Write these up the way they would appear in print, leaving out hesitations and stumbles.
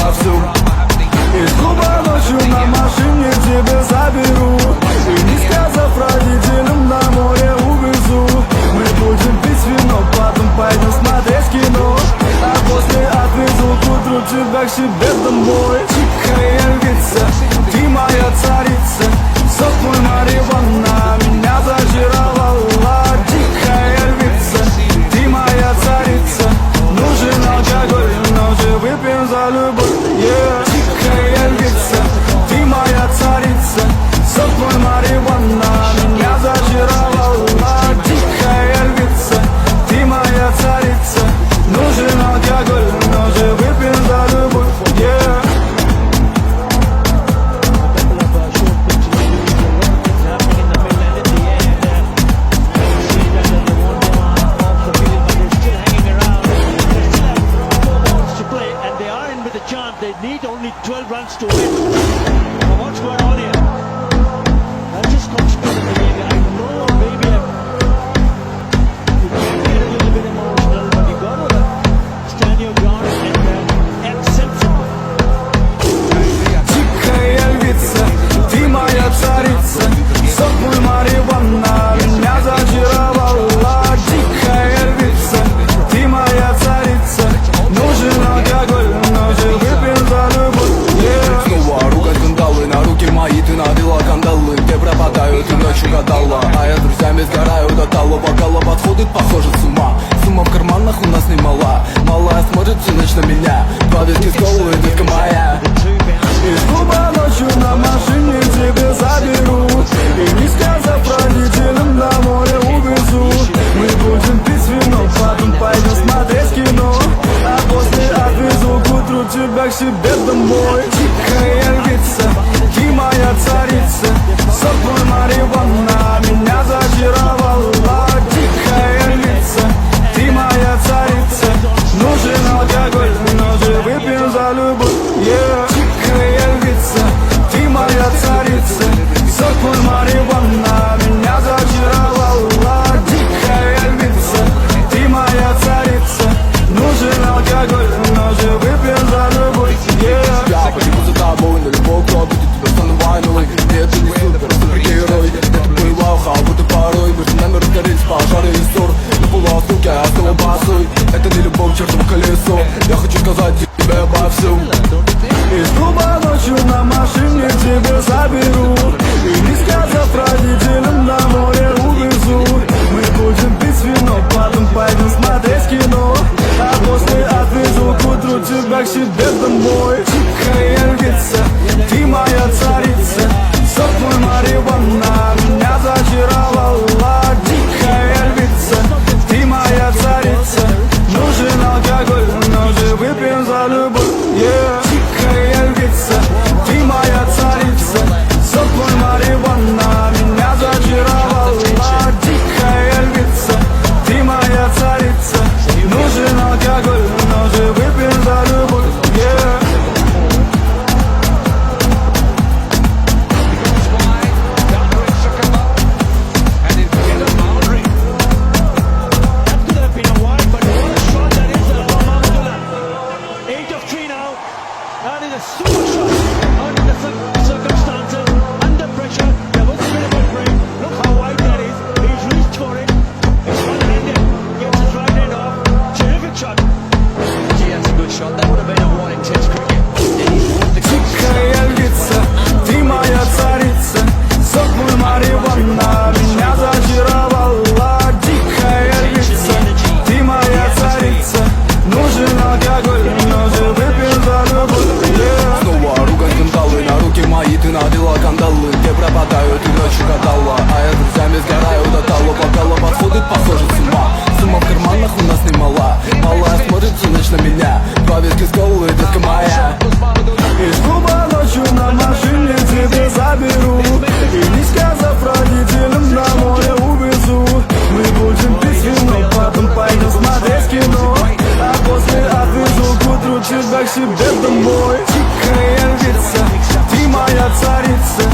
вовсю. Из клуба ночью на машине тебя заберу, и не сказав родителям, на море увезу. Мы будем пить вино, потом пойдем смотреть кино, а после отвезу к утру тебя к себе домой. Тихая львица, ты моя царица, сок мой марихуана меня зачаровала. Тихая львица, ты моя царица, нужен алкоголь, но же выпьем за любовь, yeah. Тихая львица, ты моя царица, сок мой марихуана меня зачаровала. Тихая львица, ты моя царица, нужен алкоголь, но же выпьем за любовь, yeah. They need only 12 runs to win. Now what's going on here? That just comes to the game. I know maybe you can get a little bit emotional, but you got to stand your ground and accept it. Тихая львица, ты моя царица, сок мой марихуана меня зачаровала. Тихая львица, ты моя царица, нужен алкоголь, но же выпьем за любовь, yeah. Снова ругать скандалы, на руки мои ты надела кандалы. Где пропадаю, ты ночью гадала, а я друзьями сгораю до тала. Бокала подходит, похоже, с ума. Сумма в карманах у нас немала. Малая смотрит всю ночь на меня, два виски с колой, детка моя. Из клуба ночью на машине тебя заберу, и не сказав родителям, на море увезу. Мы будем пить вино, потом пойдем смотреть кино, а после отвезу к утру тебя к себе домой. Тихая львица, ты моя царица, сок мой марихуана меня зачаровала. Тихая львица, ты моя царица, нужен алкоголь, но же выпьем за любовь, yeah. Тихая львица, ты моя царица, сок мой марихуана меня зачаровала. Тихая львица, ты моя царица, нужен алкоголь, но же выпьем за любовь, yeah. Я погибу за тобой, на любой кто будет тебя стану войной. Нет, ты не супер, супергерой. Это была уха, будто порой между нами разгорелись пожары и ссор. На полуострунке я стала босой, это не любовь, чертово колесо. Я хочу сказать тебе обо всем. Из клуба ночью на машине тебя заберу, и не сказав родителям, на море увезу. Мы будем пить вино, потом пойдем смотреть кино, а после отвезу к утру тебя к себе домой. Тихая львица, ты моя царица, сок мой марихуана меня зачаровала. Тихая львица, ты моя царица, нужен алкоголь, но же выпьем за любовь, yeah. Тихая львица, ты моя царица, сок мой марихуана меня зачаровала. Тихая львица, ты моя царица, нужен алкоголь, но же выпьем за любовь, yeah. That is a super shot under the circumstances, under pressure. There was a bit of a break. Look how wide that is. He's reached for it. It's one-handed. Gets his right hand off. Terrific shot. Gee, that's a good shot. That would have been a one in Test cricket. Тихая львица, ты моя царица, сок мой марихуана меня зачаровала. Тихая львица, ты моя царица, нужен алкоголь, но же выпьем за любовь, yeah. Снова ругать скандалы, на руки мои ты надела кандалы. Где пропадаю, ты ночью гадала, а я друзьями сгораю до тала. Бокала подходит, похоже, с ума. Сумма в карманах у нас немала. Малая смотрит всю ночь на меня, два виски с колой, детка моя. Из клуба ночью на машине тебя заберу, и не сказав родителям, на море увезу. Мы будем пить вино, потом пойдем смотреть кино, а после отвезу к утру тебя к себе домой. Тихая львица, ты моя царица,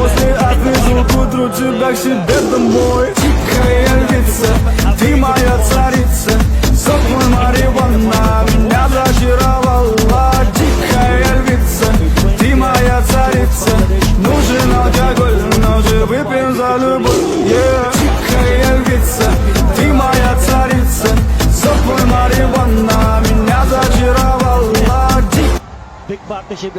После отвезу к утру тебя к себе домой. Тихая львица, ты моя царица, сок мой марихуана меня зачаровала. Тихая львица, ты моя царица, нужен алкоголь, но же выпьем за любовь. Yeah. Тихая львица, ты моя царица, сок мой марихуана меня зачаровала. Big partnership.